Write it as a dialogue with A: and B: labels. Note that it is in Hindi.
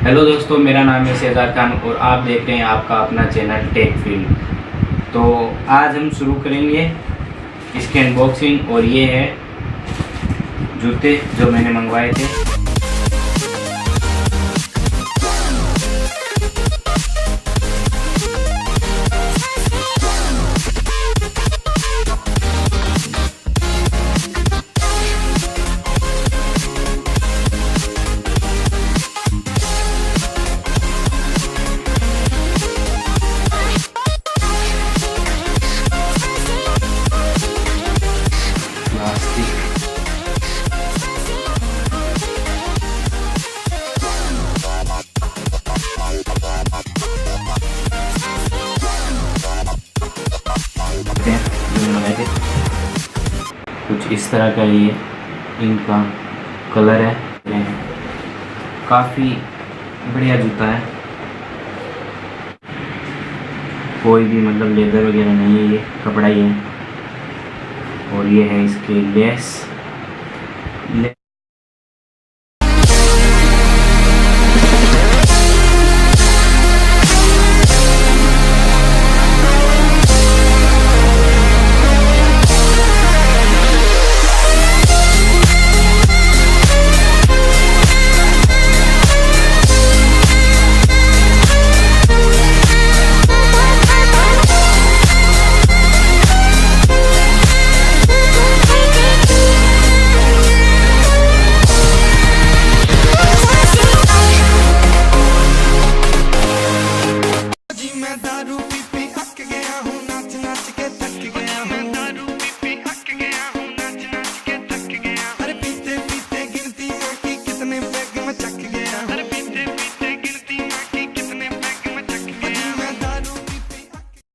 A: हेलो दोस्तों, मेरा नाम है शेजार खान और आप देख रहे हैं आपका अपना चैनल टेक फील्ड। तो आज हम शुरू करेंगे इसके अनबॉक्सिंग। और ये है जूते जो मैंने मंगवाए थे। कुछ इस तरह का ये इनका कलर है, काफ़ी बढ़िया जूता है। कोई भी मतलब लेदर वगैरह नहीं है, ये कपड़ा ही है। और ये है इसके लेस।